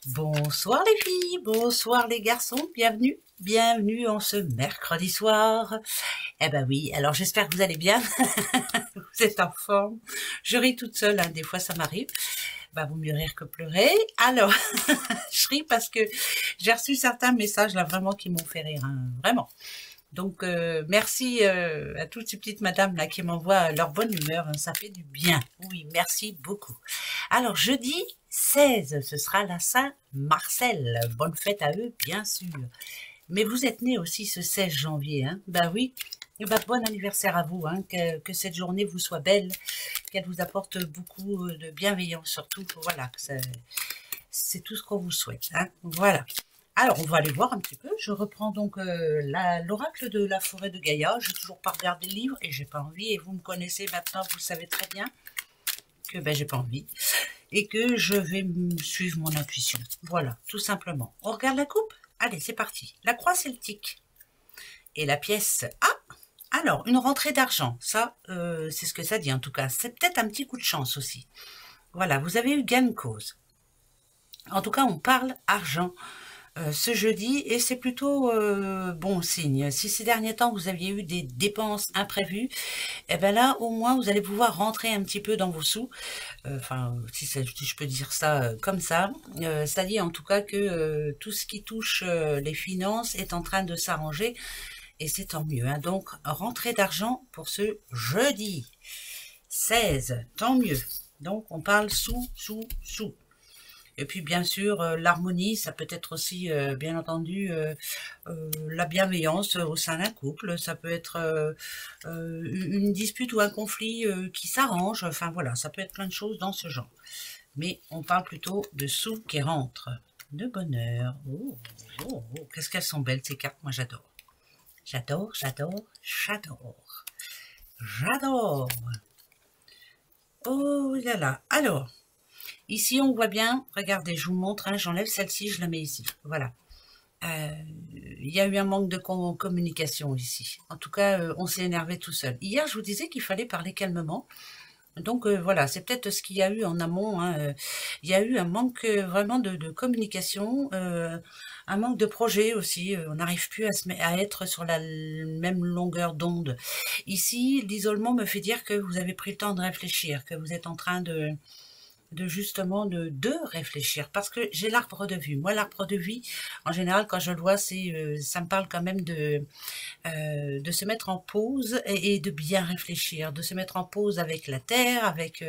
Bonsoir les filles, bonsoir les garçons, bienvenue en ce mercredi soir. Eh ben oui, alors j'espère que vous allez bien, vous êtes en forme. Je ris toute seule, hein, des fois ça m'arrive. Bah, vaut mieux rire que pleurer. Alors, je ris parce que j'ai reçu certains messages là vraiment qui m'ont fait rire, hein, vraiment. Donc merci à toutes ces petites madames là qui m'envoient leur bonne humeur, hein, ça fait du bien. Oui, merci beaucoup. Alors jeudi 16, ce sera la Saint-Marcel. Bonne fête à eux, bien sûr. Mais vous êtes nés aussi ce 16 janvier, hein? Ben oui. Et ben, bon anniversaire à vous, hein, que cette journée vous soit belle, qu'elle vous apporte beaucoup de bienveillance surtout. Voilà, c'est tout ce qu'on vous souhaite, hein. Voilà. Alors, on va aller voir un petit peu. Je reprends donc l'oracle de la forêt de Gaïa. Je n'ai toujours pas regardé le livre et j'ai pas envie. Et vous me connaissez maintenant, vous savez très bien que ben, j'ai pas envie. Et que je vais suivre mon intuition. Voilà, tout simplement. On regarde la coupe? Allez, c'est parti. La croix celtique. Et la pièce A. Alors, une rentrée d'argent. Ça, c'est ce que ça dit en tout cas. C'est peut-être un petit coup de chance aussi. Voilà, vous avez eu gain de cause. En tout cas, on parle argent ce jeudi et c'est plutôt bon signe. Si ces derniers temps vous aviez eu des dépenses imprévues, et ben là au moins vous allez pouvoir rentrer un petit peu dans vos sous. Enfin, si je peux dire ça comme ça, c'est-à-dire en tout cas que tout ce qui touche les finances est en train de s'arranger et c'est tant mieux, hein. Donc rentrée d'argent pour ce jeudi 16, tant mieux. Donc on parle sous. Et puis bien sûr, l'harmonie, ça peut être aussi, bien entendu, la bienveillance au sein d'un couple. Ça peut être une dispute ou un conflit qui s'arrange. Enfin voilà, ça peut être plein de choses dans ce genre. Mais on parle plutôt de sous qui rentrent, de bonheur. Oh, oh, oh. Qu'est-ce qu'elles sont belles ces cartes, moi j'adore. J'adore. Oh là là. Alors, ici, on voit bien, regardez, je vous montre, hein, j'enlève celle-ci, je la mets ici. Voilà. Il y a eu un manque de communication ici. En tout cas, on s'est énervé tout seul. Hier, je vous disais qu'il fallait parler calmement. Donc voilà, c'est peut-être ce qu'il y a eu en amont, hein. Il y a eu un manque vraiment de communication, un manque de projet aussi. On n'arrive plus à être sur la même longueur d'onde. Ici, l'isolement me fait dire que vous avez pris le temps de réfléchir, que vous êtes en train de justement de réfléchir parce que j'ai l'arbre de vue. Moi, l'arbre de vie, en général, quand je le vois, ça me parle quand même de se mettre en pause et de bien réfléchir, de se mettre en pause avec la terre, avec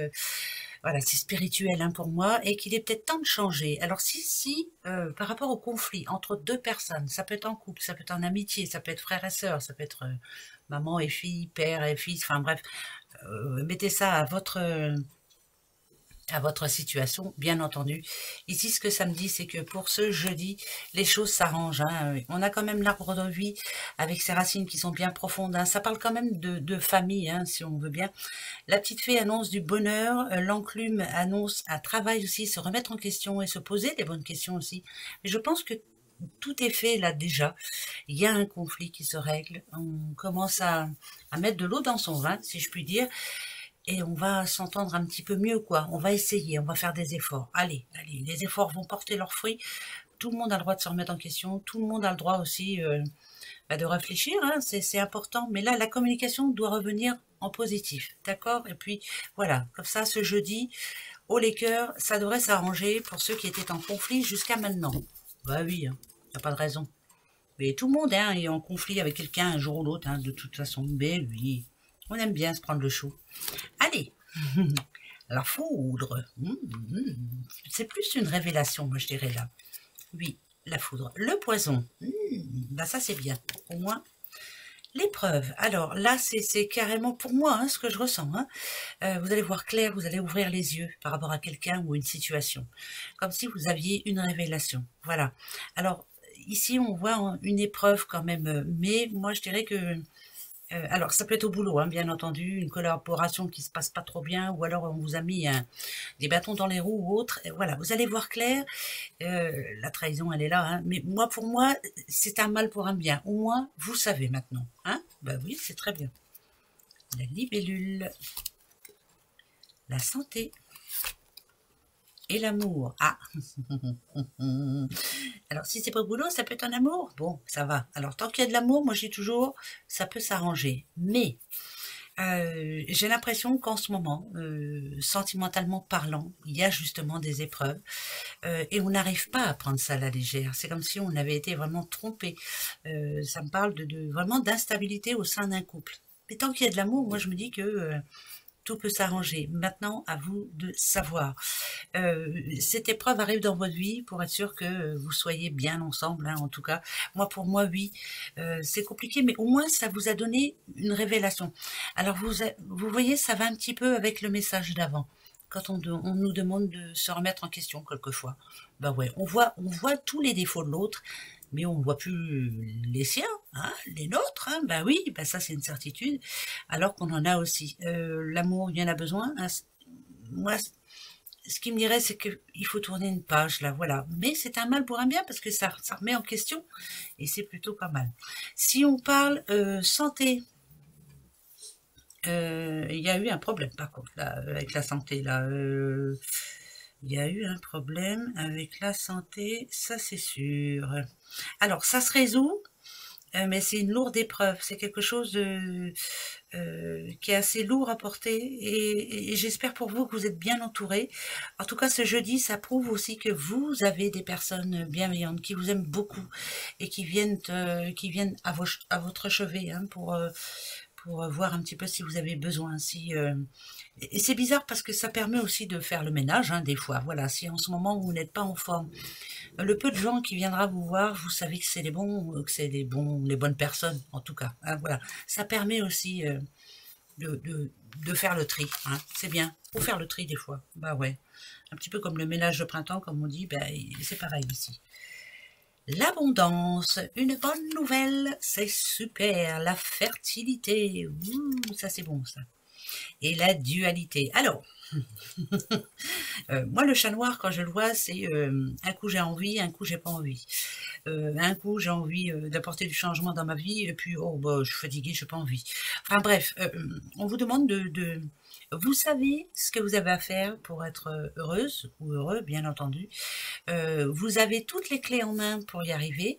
voilà, c'est spirituel, hein, pour moi, et qu'il est peut-être temps de changer. Alors si par rapport au conflit entre deux personnes, ça peut être en couple, ça peut être en amitié, ça peut être frère et sœur, ça peut être maman et fille, père et fils, enfin bref, mettez ça à votre situation, bien entendu. Ici, ce que ça me dit, c'est que pour ce jeudi, les choses s'arrangent, hein. On a quand même l'arbre de vie avec ses racines qui sont bien profondes, hein. Ça parle quand même de famille, hein, si on veut bien. La petite fée annonce du bonheur, l'enclume annonce un travail aussi, se remettre en question et se poser des bonnes questions aussi. Mais je pense que tout est fait là déjà. Il y a un conflit qui se règle. On commence à mettre de l'eau dans son vin, si je puis dire. Et on va s'entendre un petit peu mieux, quoi. On va essayer, on va faire des efforts. Allez, les efforts vont porter leurs fruits. Tout le monde a le droit de se remettre en question. Tout le monde a le droit aussi de réfléchir, hein, c'est important. Mais là, la communication doit revenir en positif, d'accord? Et puis, voilà, comme ça, ce jeudi, haut les cœurs, ça devrait s'arranger pour ceux qui étaient en conflit jusqu'à maintenant. Bah oui, hein, y a pas de raison. Mais tout le monde hein, est en conflit avec quelqu'un un jour ou l'autre, hein, de toute façon. Mais oui, on aime bien se prendre le chou. Allez, la foudre. C'est plus une révélation, moi je dirais là. Oui, la foudre. Le poison. Bah ça c'est bien. Au moins, l'épreuve. Alors là, c'est carrément pour moi hein, ce que je ressens. Hein. Vous allez voir clair, vous allez ouvrir les yeux par rapport à quelqu'un ou une situation. Comme si vous aviez une révélation. Voilà. Alors, ici, on voit une épreuve quand même. Mais moi, je dirais que alors, ça peut être au boulot, hein, bien entendu, une collaboration qui se passe pas trop bien, ou alors on vous a mis des bâtons dans les roues ou autre. Et voilà, vous allez voir clair. La trahison, elle est là. Hein, mais moi, pour moi, c'est un mal pour un bien. Au moins, vous savez maintenant. Hein ben oui, c'est très bien. La libellule, la santé, Et l'amour, ah. Alors, si c'est pas au boulot, ça peut être un amour. Bon, ça va. Alors, tant qu'il y a de l'amour, moi, je dis toujours, ça peut s'arranger. Mais, j'ai l'impression qu'en ce moment, sentimentalement parlant, il y a justement des épreuves et on n'arrive pas à prendre ça à la légère. C'est comme si on avait été vraiment trompé. Ça me parle vraiment d'instabilité au sein d'un couple. Mais tant qu'il y a de l'amour, moi je me dis que tout peut s'arranger. Maintenant, à vous de savoir. Cette épreuve arrive dans votre vie pour être sûr que vous soyez bien ensemble, hein, en tout cas. Moi, pour moi, oui, c'est compliqué, mais au moins, ça vous a donné une révélation. Alors, vous voyez, ça va un petit peu avec le message d'avant. Quand on nous demande de se remettre en question quelquefois, bah ouais, on voit tous les défauts de l'autre, mais on ne voit plus les siens, hein, les nôtres, hein, bah oui, bah ça c'est une certitude, alors qu'on en a aussi. L'amour, il y en a besoin, hein. Moi, ce qui me dirait, c'est qu'il faut tourner une page, là, voilà. Mais c'est un mal pour un bien, parce que ça remet en question, et c'est plutôt pas mal. Si on parle santé, il y a eu un problème, par contre, là, avec la santé, là. Il y a eu un problème avec la santé, ça c'est sûr. Alors, ça se résout, mais c'est une lourde épreuve. C'est quelque chose qui est assez lourd à porter et j'espère pour vous que vous êtes bien entourés. En tout cas, ce jeudi, ça prouve aussi que vous avez des personnes bienveillantes qui vous aiment beaucoup et qui viennent à votre chevet, hein, pour voir un petit peu si vous avez besoin. Et c'est bizarre parce que ça permet aussi de faire le ménage, hein, des fois. Voilà, si en ce moment vous n'êtes pas en forme, le peu de gens qui viendra vous voir, vous savez que c'est les bons, que c'est les bonnes personnes, en tout cas, hein, voilà. Ça permet aussi de faire le tri, hein. C'est bien. Faut faire le tri des fois. Bah ouais. Un petit peu comme le ménage de printemps, comme on dit, ben, c'est pareil ici. L'abondance, une bonne nouvelle, c'est super. La fertilité, ouh, ça c'est bon ça. Et la dualité. Alors, moi le chat noir quand je le vois, c'est un coup j'ai envie, un coup j'ai pas envie. Un coup j'ai envie d'apporter du changement dans ma vie, et puis oh bah je suis fatiguée, j'ai pas envie. Enfin bref, on vous demande vous savez ce que vous avez à faire pour être heureuse ou heureux, bien entendu. Vous avez toutes les clés en main pour y arriver,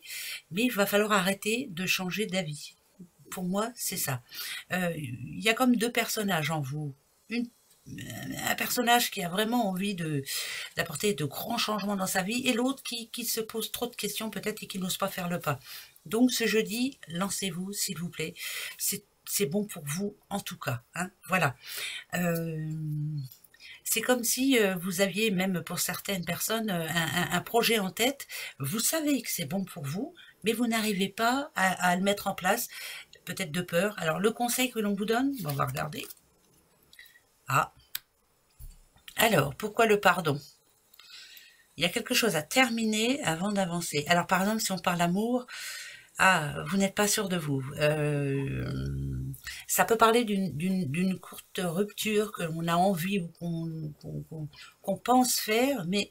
mais il va falloir arrêter de changer d'avis. Pour moi, c'est ça. Il y a comme deux personnages en vous. Un personnage qui a vraiment envie d'apporter de grands changements dans sa vie et l'autre qui se pose trop de questions peut-être et qui n'ose pas faire le pas. Donc ce jeudi, lancez-vous s'il vous plaît. C'est bon pour vous en tout cas, hein, voilà. C'est comme si vous aviez, même pour certaines personnes, un projet en tête. Vous savez que c'est bon pour vous, mais vous n'arrivez pas à le mettre en place, peut-être de peur. Alors, le conseil que l'on vous donne, on va regarder. Ah, alors, pourquoi le pardon? Il y a quelque chose à terminer avant d'avancer. Alors, par exemple, si on parle d'amour, ah, vous n'êtes pas sûr de vous. Ça peut parler d'une courte rupture que l'on a envie ou qu'on pense faire, mais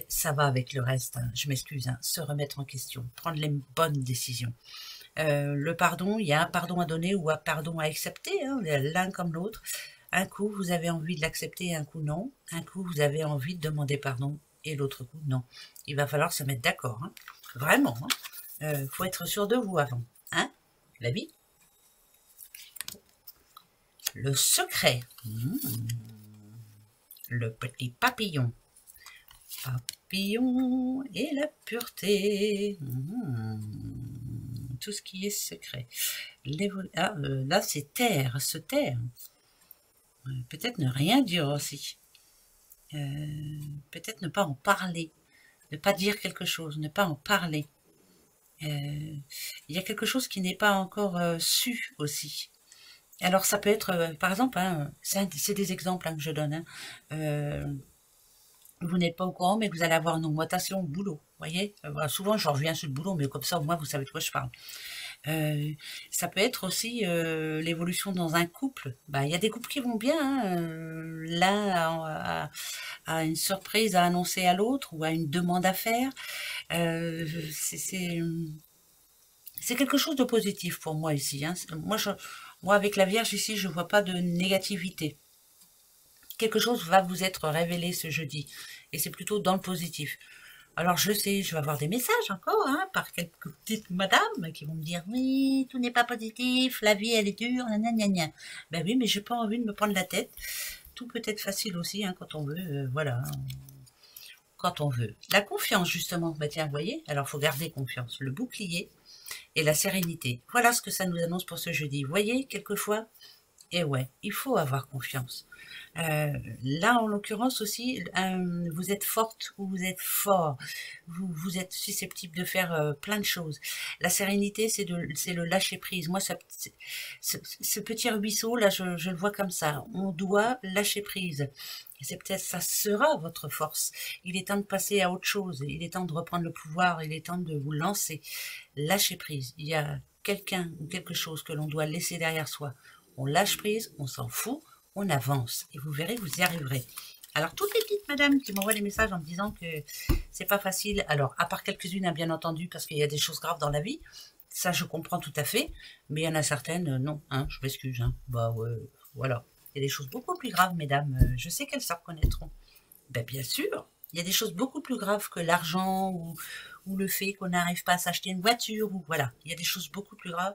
ça va avec le reste, hein, je m'excuse, hein, se remettre en question, prendre les bonnes décisions. Le pardon, il y a un pardon à donner ou un pardon à accepter, hein, l'un comme l'autre. Un coup, vous avez envie de l'accepter, un coup non. Un coup, vous avez envie de demander pardon et l'autre coup non. Il va falloir se mettre d'accord, hein, vraiment. Hein. Faut être sûr de vous avant, hein, la vie. Le secret, le petit papillon. Papillon et la pureté. Tout ce qui est secret. Là, c'est taire, se taire. Peut-être ne rien dire aussi. Peut-être ne pas en parler. Ne pas dire quelque chose, ne pas en parler. Il y a quelque chose qui n'est pas encore su aussi. Alors ça peut être, par exemple, hein, c'est des exemples, hein, que je donne. Hein. Vous n'êtes pas au courant, mais vous allez avoir une augmentation au boulot. Voyez, voilà, souvent je reviens sur le boulot, mais comme ça au moins vous savez de quoi je parle. Ça peut être aussi l'évolution dans un couple. Bah, il y a des couples qui vont bien. Hein. L'un a une surprise à annoncer à l'autre ou a une demande à faire. C'est quelque chose de positif pour moi ici. Hein. Moi, avec la Vierge ici, je vois pas de négativité. quelque chose va vous être révélé ce jeudi. Et c'est plutôt dans le positif. Alors je sais, je vais avoir des messages encore, hein, par quelques petites madames qui vont me dire « Oui, tout n'est pas positif, la vie elle est dure, gna. Ben oui, mais j'ai pas envie de me prendre la tête. Tout peut être facile aussi, hein, quand on veut, voilà. Quand on veut. La confiance, justement, ben tiens, vous voyez, alors il faut garder confiance. Le bouclier et la sérénité. Voilà ce que ça nous annonce pour ce jeudi. Vous voyez, quelquefois, et ouais, il faut avoir confiance. Là, en l'occurrence aussi, vous êtes forte ou vous êtes fort. Vous êtes susceptible de faire plein de choses. La sérénité, c'est le lâcher-prise. Moi, ce petit ruisseau, là, je le vois comme ça. On doit lâcher prise. C'est peut-être, ça sera votre force. Il est temps de passer à autre chose. Il est temps de reprendre le pouvoir. Il est temps de vous lancer. Lâcher prise. Il y a quelqu'un ou quelque chose que l'on doit laisser derrière soi. On lâche prise, on s'en fout, on avance. Et vous verrez, vous y arriverez. Alors, toutes les petites madames qui m'envoient des messages en me disant que c'est pas facile, alors, à part quelques-unes, hein, bien entendu, parce qu'il y a des choses graves dans la vie, ça, je comprends tout à fait, mais il y en a certaines, non, hein, je m'excuse, hein, bah ouais, voilà. Il y a des choses beaucoup plus graves, mesdames, je sais qu'elles se reconnaîtront. Ben, bien sûr, il y a des choses beaucoup plus graves que l'argent ou le fait qu'on n'arrive pas à s'acheter une voiture, ou voilà, il y a des choses beaucoup plus graves.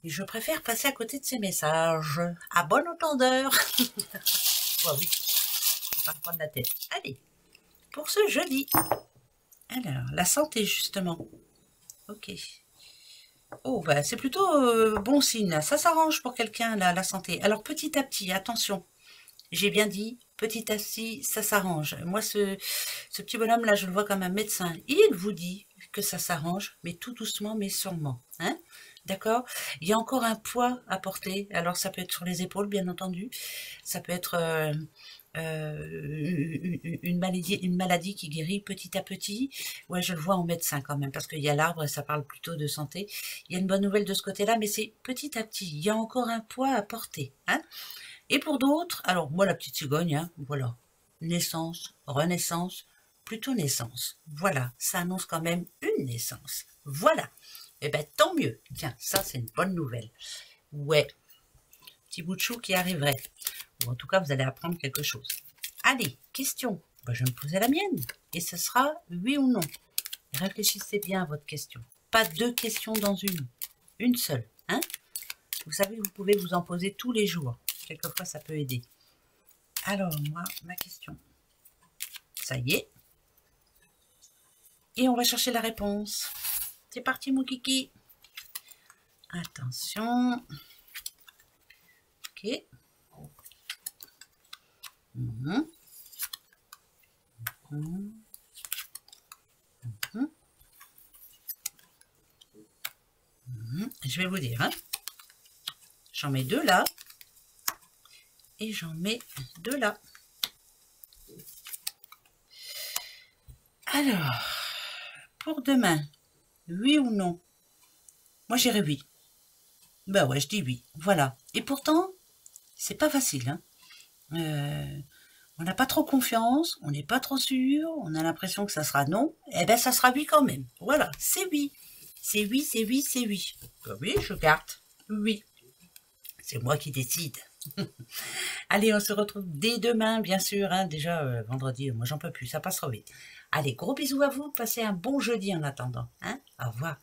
Et je préfère passer à côté de ces messages. À bon entendeur. Oh oui, on va pas me prendre la tête. Allez, pour ce jeudi. Alors, la santé, justement. Ok. Oh, bah, c'est plutôt bon signe, là. Ça s'arrange pour quelqu'un, là, la santé. Alors, petit à petit, attention. J'ai bien dit, petit à petit, ça s'arrange. Moi, ce petit bonhomme-là, je le vois comme un médecin. Il vous dit que ça s'arrange, mais tout doucement, mais sûrement. Hein? D'accord? Il y a encore un poids à porter. Alors, ça peut être sur les épaules, bien entendu. Ça peut être une maladie qui guérit petit à petit. Ouais, je le vois en médecin quand même, parce qu'il y a l'arbre et ça parle plutôt de santé. Il y a une bonne nouvelle de ce côté-là, mais c'est petit à petit. Il y a encore un poids à porter. Hein? Et pour d'autres, alors moi la petite cigogne, hein, voilà, naissance, renaissance, plutôt naissance. Voilà, ça annonce quand même une naissance. Voilà. Eh bien, tant mieux. Tiens, ça, c'est une bonne nouvelle. Ouais, petit bout de chou qui arriverait. Ou en tout cas, vous allez apprendre quelque chose. Allez, question. Ben, je vais me poser la mienne. Et ce sera oui ou non. Réfléchissez bien à votre question. Pas deux questions dans une. Une seule. Hein? Vous savez, vous pouvez vous en poser tous les jours. Quelquefois, ça peut aider. Alors, moi, ma question. Ça y est. Et on va chercher la réponse. C'est parti, mon kiki. Attention. Ok. Je vais vous dire. Hein. J'en mets deux là. Et j'en mets deux là. Alors, pour demain, oui ou non? Moi, j'irai oui. Ben ouais, je dis oui. Voilà. Et pourtant, c'est pas facile. Hein. On n'a pas trop confiance, on n'est pas trop sûr, on a l'impression que ça sera non. Eh ben, ça sera oui quand même. Voilà, c'est oui. C'est oui, c'est oui, c'est oui. Ben oui, je garde. Oui. C'est moi qui décide. Allez, on se retrouve dès demain, bien sûr. Hein. Déjà, vendredi, moi, j'en peux plus. Ça passera vite. Allez, gros bisous à vous. Passez un bon jeudi en attendant. Hein. Au revoir.